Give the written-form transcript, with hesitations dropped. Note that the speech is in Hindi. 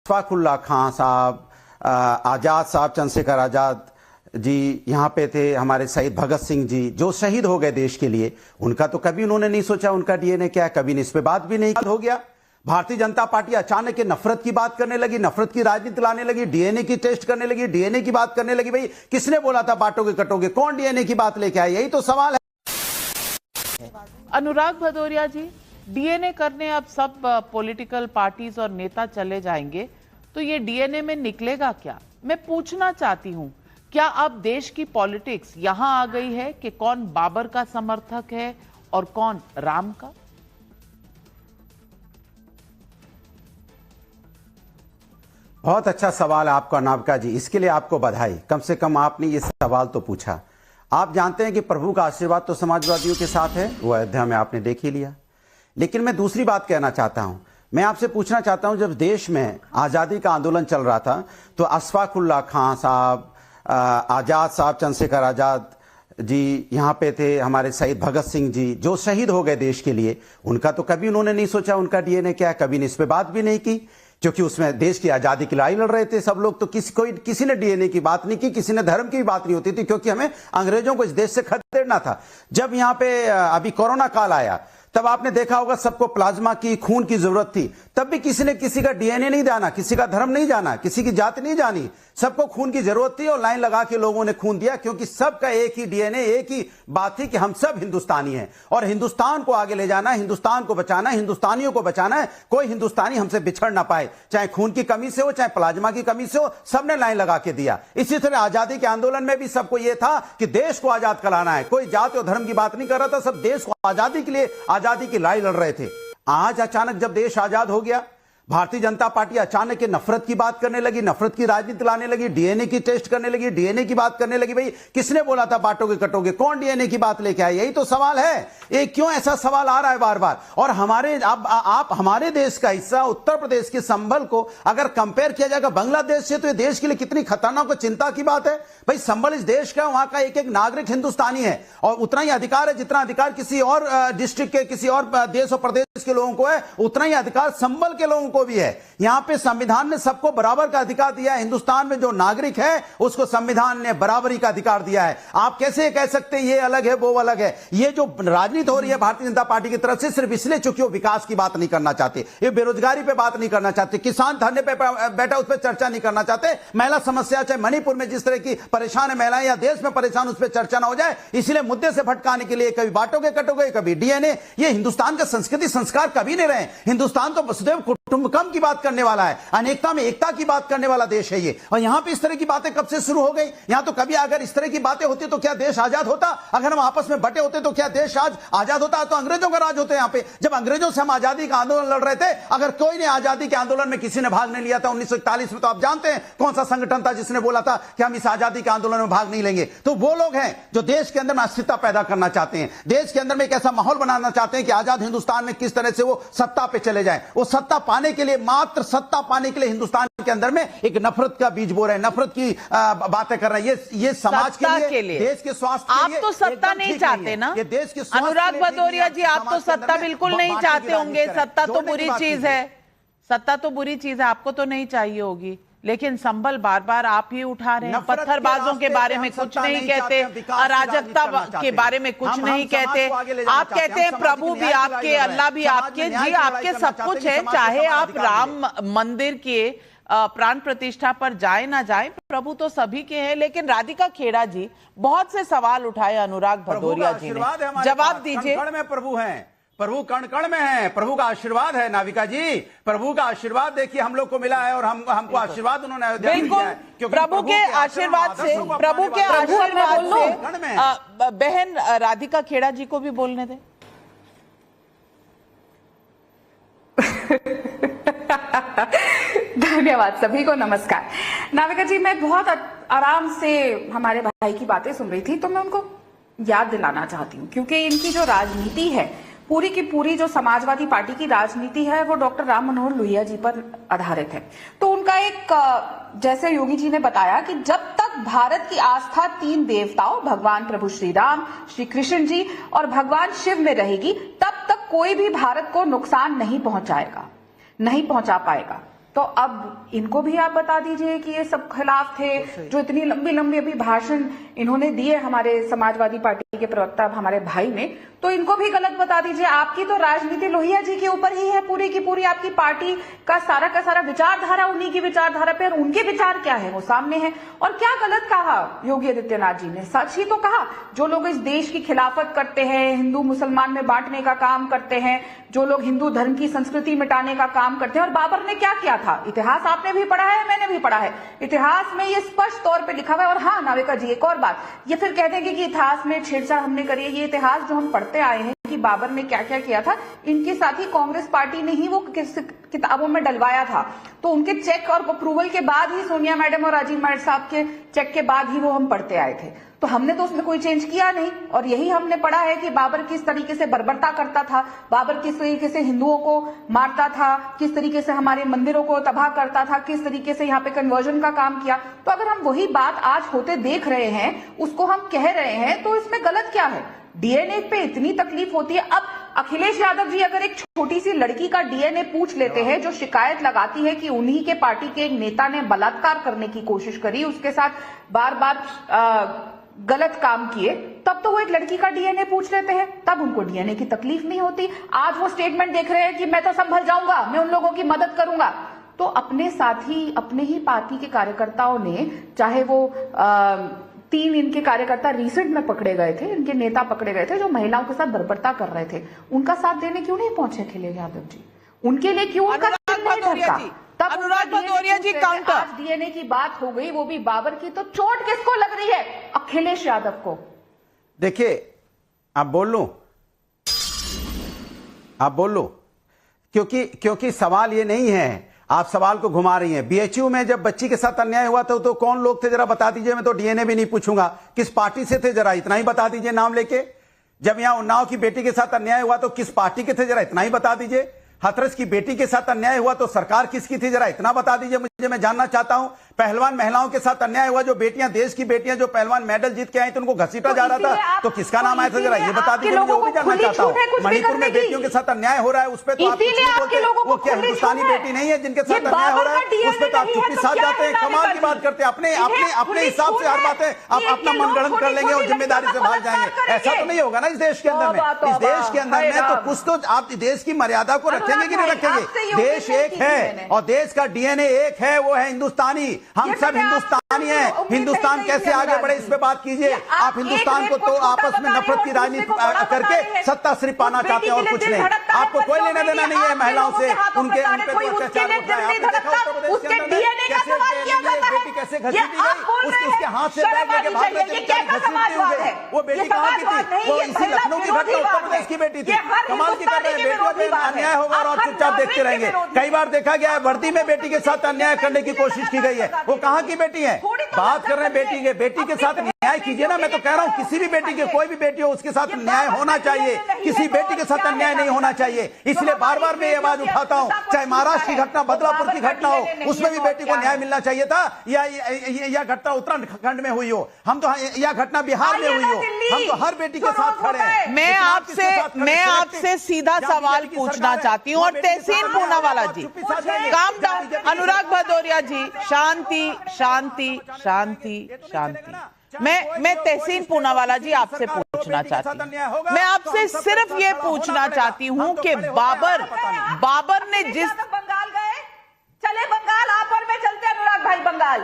अशफाकुल्ला खां साहब, आज़ाद साहब, चंद्रशेखर आज़ाद जी यहाँ पे थे, हमारे शहीद भगत सिंह जी जो शहीद हो गए देश के लिए, उनका तो कभी उन्होंने नहीं सोचा उनका डीएनए क्या है, कभी इस पे बात भी नहीं हो गया। भारतीय जनता पार्टी अचानक के नफरत की बात करने लगी, नफरत की राजनीति लाने लगी, डीएनए की टेस्ट करने लगी, डीएनए की बात करने लगी। भाई किसने बोला था बांटोगे कटोगे, कौन डीएनए की बात लेके आया, यही तो सवाल है। अनुराग भदौरिया जी, डीएनए करने अब सब पॉलिटिकल पार्टीज और नेता चले जाएंगे तो ये डीएनए में निकलेगा क्या? मैं पूछना चाहती हूं, क्या अब देश की पॉलिटिक्स यहां आ गई है कि कौन बाबर का समर्थक है और कौन राम का? बहुत अच्छा सवाल है आपका नाविका जी, इसके लिए आपको बधाई। कम से कम आपने ये सवाल तो पूछा। आप जानते हैं कि प्रभु का आशीर्वाद तो समाजवादियों के साथ है, वो अयोध्या में आपने देख ही लिया। लेकिन मैं दूसरी बात कहना चाहता हूं, मैं आपसे पूछना चाहता हूं, जब देश में आज़ादी का आंदोलन चल रहा था तो अशफाकुल्ला खां साहब, आज़ाद साहब, चंद्रशेखर आज़ाद जी यहाँ पे थे, हमारे शहीद भगत सिंह जी जो शहीद हो गए देश के लिए, उनका तो कभी उन्होंने नहीं सोचा उनका डीएनए क्या है, कभी इस पे बात भी नहीं की, क्योंकि उसमें देश की आज़ादी की लड़ाई लड़ रहे थे सब लोग। तो किसी ने डीएनए की बात नहीं की, किसी ने धर्म की भी बात नहीं होती थी, क्योंकि हमें अंग्रेजों को इस देश से खदेड़ना था। जब यहाँ पे अभी कोरोना काल आया तब आपने देखा होगा सबको प्लाज्मा की, खून की जरूरत थी, तब भी किसी ने किसी का डीएनए नहीं जाना, किसी का धर्म नहीं जाना, किसी की जाति नहीं जानी, सबको खून की जरूरत थी और लाइन लगा के लोगों ने खून दिया, क्योंकि सबका एक ही डीएनए, एक ही बात थी कि हम सब हिंदुस्तानी हैं और हिंदुस्तान को आगे ले जाना है, हिंदुस्तान को बचाना है, हिंदुस्तानियों को बचाना है, कोई हिंदुस्तानी हमसे बिछड़ ना पाए, चाहे खून की कमी से हो चाहे प्लाज्मा की कमी से हो, सबने लाइन लगा के दिया। इसी तरह आजादी के आंदोलन में भी सबको यह था कि देश को आजाद कराना है, कोई जाति और धर्म की बात नहीं कर रहा था, सब देश को आजादी के लिए आजादी की लड़ाई लड़ रहे थे। आज अचानक जब देश आजाद हो गया, भारतीय जनता पार्टी अचानक के नफरत की बात करने लगी, नफरत की राजनीति लाने लगी, डीएनए की टेस्ट करने लगी, डीएनए की बात करने लगी। भाई किसने बोला था बांटोगे कटोगे, कौन डीएनए की बात लेके आया, यही तो सवाल है। ये क्यों ऐसा सवाल आ रहा है बार बार? और आप हमारे देश का हिस्सा उत्तर प्रदेश के संभल को अगर कंपेयर किया जाएगा बांग्लादेश से, तो ये देश के लिए कितनी खतरनाक और चिंता की बात है। भाई संभल इस देश का, वहां का एक एक नागरिक हिंदुस्तानी है और उतना ही अधिकार है जितना अधिकार किसी और डिस्ट्रिक्ट के, किसी और देश और प्रदेश के लोगों को है, उतना ही अधिकार संभल के लोगों को भी है। यहां पे संविधान ने सबको बराबर का अधिकार दिया है। हिंदुस्तान में जो नागरिक है उसको संविधान ने बराबरी का अधिकार दिया है। आप कैसे कह सकते हैं ये अलग है वो अलग है? ये जो राजनीति हो रही है भारतीय जनता पार्टी की तरफ से, सिर्फ इसलिए चूंकि वो विकास की बात नहीं करना चाहते, ये बेरोजगारी पे बात नहीं करना चाहते, किसान धरने पे बैठा उस पर चर्चा नहीं करना चाहते, महिला समस्या चाहे मणिपुर में जिस तरह की परेशान है महिलाएं या देश में परेशान, उस पर चर्चा ना हो जाए, इसलिए मुद्दे से भटकाने के लिए कभी बांटोगे कटोगे, कभी डीएनए। ये हिंदुस्तान का संस्कृति संस्कार कभी नहीं रहे। हिंदुस्तान तो वसुधैव कुटुंबकम की बात करने वाला है, अनेकता में एकता की बात करने वाला देश है ये। और यहां पे इस तरह की बातें कब से शुरू हो गई? यहां तो कभी अगर इस तरह की बातें होती तो क्या देश आजाद होता? अगर हम आपस में बटे होते तो क्या देश आज आजाद होता? तो अंग्रेजों का राज होता है यहां पे। जब अंग्रेजों से हम आजादी का आंदोलन लड़ रहे थे, अगर कोई ने आजादी के आंदोलन में किसी ने भाग नहीं लिया था 1941 में, तो आप जानते हैं कौन सा संगठन था जिसने बोला था कि हम इस आजादी के आंदोलन में भाग नहीं लेंगे? तो वो लोग हैं जो देश के अंदर में अस्थिरता पैदा करना चाहते हैं, देश के अंदर में एक ऐसा माहौल बनाना चाहते हैं कि आजाद हिंदुस्तान में किस तरह से वो सत्ता पे चले जाएं। वो सत्ता पाने के लिए, मात्र सत्ता पाने के लिए हिंदुस्तान के अंदर में एक नफरत का बीज बो रहे हैं, नफरत की बातें कर रहे हैं। ये समाज के लिए, देश के स्वास्थ्य के लिए। आप तो सत्ता नहीं चाहते ना अनुराग भदौरिया जी, आप तो सत्ता बिल्कुल नहीं चाहते होंगे। सत्ता तो बुरी चीज है, सत्ता तो बुरी चीज है, आपको तो नहीं चाहिए होगी। लेकिन संभल बार बार आप ही उठा रहे हैं, पत्थरबाजों के बारे में कुछ नहीं कहते, अराजकता के बारे में कुछ नहीं कहते। आप कहते हैं प्रभु भी आपके, अल्लाह भी आपके। जी आपके सब कुछ है, चाहे आप राम मंदिर के प्राण प्रतिष्ठा पर जाए ना जाए, प्रभु तो सभी के हैं। लेकिन राधिका खेड़ा जी बहुत से सवाल उठाए अनुराग भदौरिया जी ने, जवाब दीजिए। प्रभु हैं, प्रभु कण कण में है, प्रभु का आशीर्वाद है नाविका जी, प्रभु का आशीर्वाद देखिए हम लोग को मिला है और हमको आशीर्वाद उन्होंने अयोध्या में दिया है। प्रभु के आशीर्वाद से, प्रभु के आशीर्वाद से बहन राधिका खेड़ा जी को भी बोलने दें। धन्यवाद, सभी को नमस्कार। नाविका जी, मैं बहुत आराम से हमारे भाई की बातें सुन रही थी, तो मैं उनको याद दिलाना चाहती हूँ, क्योंकि इनकी जो राजनीति है, पूरी की पूरी जो समाजवादी पार्टी की राजनीति है, वो डॉक्टर राम मनोहर लोहिया जी पर आधारित है। तो उनका एक, जैसे योगी जी ने बताया कि जब तक भारत की आस्था 3 देवताओं भगवान प्रभु श्री राम, श्री कृष्ण जी और भगवान शिव में रहेगी, तब तक कोई भी भारत को नुकसान नहीं पहुंचा पाएगा। तो अब इनको भी आप बता दीजिए कि ये सब खिलाफ थे, जो इतनी लंबी लंबी अभी भाषण इन्होंने दिए हमारे समाजवादी पार्टी के प्रवक्ता हमारे भाई ने, तो इनको भी गलत बता दीजिए। आपकी तो राजनीति लोहिया जी के ऊपर ही है पूरी की पूरी, आपकी पार्टी का सारा विचारधारा उन्हीं की विचारधारा पे, और उनके विचार क्या है वो सामने है। और क्या गलत कहा योगी आदित्यनाथ जी ने, सच ही तो कहा। जो लोग इस देश की खिलाफत करते हैं, हिंदू मुसलमान में बांटने का काम करते हैं, जो लोग हिंदू धर्म की संस्कृति मिटाने का काम करते हैं। और बाबर ने क्या किया था, इतिहास आपने भी पढ़ा है, मैंने भी पढ़ा है, इतिहास में ये स्पष्ट तौर पे लिखा हुआ है। और हाँ नाविका जी, एक और बात, ये फिर कहते हैं कि इतिहास में छेड़छाड़ हमने करी है। ये इतिहास जो हम पढ़ते आए हैं कि बाबर ने क्या क्या किया था, इनके साथ ही कांग्रेस पार्टी ने ही वो किताबों में डलवाया था। तो उनके चेक और अप्रूवल के बाद ही, सोनिया मैडम और राजीव मैडम साहब के चेक के बाद ही वो हम पढ़ते आए थे। तो हमने तो उसमें कोई चेंज किया नहीं। और यही हमने पढ़ा है कि बाबर किस तरीके से बर्बरता करता था, बाबर किस तरीके से हिंदुओं को मारता था, किस तरीके से हमारे मंदिरों को तबाह करता था, किस तरीके से यहाँ पे कन्वर्जन का काम किया। तो अगर हम वही बात आज होते देख रहे हैं, उसको हम कह रहे हैं, तो इसमें गलत क्या है। डीएनए पे इतनी तकलीफ होती है। अब अखिलेश यादव जी अगर एक छोटी सी लड़की का डीएनए पूछ लेते हैं, जो शिकायत लगाती है कि उन्हीं के पार्टी के एक नेता ने बलात्कार करने की कोशिश करी, उसके साथ बार बार गलत काम किए, तब तो वो एक लड़की का डीएनए पूछ लेते हैं, तब उनको डीएनए की तकलीफ नहीं होती। आज वो स्टेटमेंट देख रहे हैं कि मैं तो संभल जाऊंगा, मैं उन लोगों की मदद करूंगा। तो अपने साथी, अपने ही पार्टी के कार्यकर्ताओं ने, चाहे वो 3 इनके कार्यकर्ता रिसेंट में पकड़े गए थे, इनके नेता पकड़े गए थे जो महिलाओं के साथ बर्बरता कर रहे थे, उनका साथ देने क्यों नहीं पहुंचे अखिलेश यादव जी? उनके लिए क्यों उनका तब अनुराग भदौरिया जी काउंटर। आज डीएनए की बात हो गई, वो भी बाबर की, तो चोट किसको लग रही है? अखिलेश यादव को। देखिए, आप बोल लो, क्योंकि सवाल ये नहीं है, आप सवाल को घुमा रही हैं। बीएचयू में जब बच्ची के साथ अन्याय हुआ था तो कौन लोग थे, जरा बता दीजिए। मैं तो डीएनए भी नहीं पूछूंगा, किस पार्टी से थे, जरा इतना ही बता दीजिए नाम लेके। जब यहां उन्नाव की बेटी के साथ अन्याय हुआ तो किस पार्टी के थे, जरा इतना ही बता दीजिए। हाथरस की बेटी के साथ अन्याय हुआ तो सरकार किसकी थी, जरा इतना बता दीजिए मुझे, मैं जानना चाहता हूं। पहलवान महिलाओं के साथ अन्याय हुआ, जो बेटियां, देश की बेटियां जो पहलवान मेडल जीत के आई तो उनको घसीटा जा रहा था, तो किसका नाम आया था, जरा ये बता दीजिए मुझे, वो भी जानना चाहता हूं। मणिपुर में बेटियों के साथ अन्याय हो रहा है, उस पर तो आप कुछ नहीं बोलते। वो क्या हिंदुस्तानी बेटी नहीं है जिनके साथ अन्याय हो रहा है, उस पर तो आप चुप्पी साध जाते हैं। कमाल की बात करते हैं, अपने हिसाब से हर बातें आप अपना मनगढ़ंत कर लेंगे और जिम्मेदारी से भाग जाएंगे। ऐसा तो नहीं होगा ना इस देश के अंदर में। इस देश के अंदर में तो कुछ तो आप देश की मर्यादा को रखेंगे कि नहीं रखेंगे। देश एक है और देश का डीएनए एक है, वो है हिंदुस्तानी। हम सब हिंदुस्तानी हैं। हिंदुस्तान कैसे आगे बढ़े इस पे बात कीजिए। आप हिंदुस्तान को तो आपस में नफरत की राजनीति करके सत्ता सिर्फ पाना चाहते हैं और कुछ नहीं। आपको कोई लेना देना नहीं है महिलाओं से, उनके अत्याचार बेटी कैसे घसीटी गई, उसके हाथ से बैग लेके भाग रहे थे, घसीटते हुए। वो बेटी कहां की थी? वो इसी लखनऊ की घटना, उत्तर प्रदेश की बेटी थी। कमाल की कर रहे हैं, बेटियों पे अन्याय होगा और आप चुपचाप देखते रहेंगे। कई बार देखा गया है वर्दी में बेटी के साथ अन्याय करने की कोशिश की गई है। वो कहां की बेटी है? बात कर रहे हैं बेटी के साथ न्याय कीजिए ना। मैं तो कह रहा हूं किसी भी बेटी के, कोई भी बेटी हो, उसके साथ न्याय होना चाहिए। किसी बेटी के साथ अन्याय नहीं होना चाहिए। इसलिए बार बार मैं ये आवाज उठाता हूं, चाहे महाराष्ट्र की घटना, बदलापुर की घटना हो, उसमें भी बेटी को न्याय मिलना चाहिए था, या घटना उत्तराखंड में हुई हो, हम तो, या घटना बिहार में हुई हो, हम तो हर बेटी के साथ खड़े हैं। मैं आपसे सीधा सवाल पूछना चाहती हूँ, और तहसीन पूनावाला जी, काम डाउन। अनुराग भदौरिया जी, शांति शांति शांति शांति। मैं तहसीन पूनावाला जी आपसे पूछना चाहती हूँ, मैं आपसे सिर्फ ये पूछना चाहती हूँ कि बाबर ने जिस बंगाल गए, चले बंगाल, आप और मैं चलते अनुराग भाई बंगाल।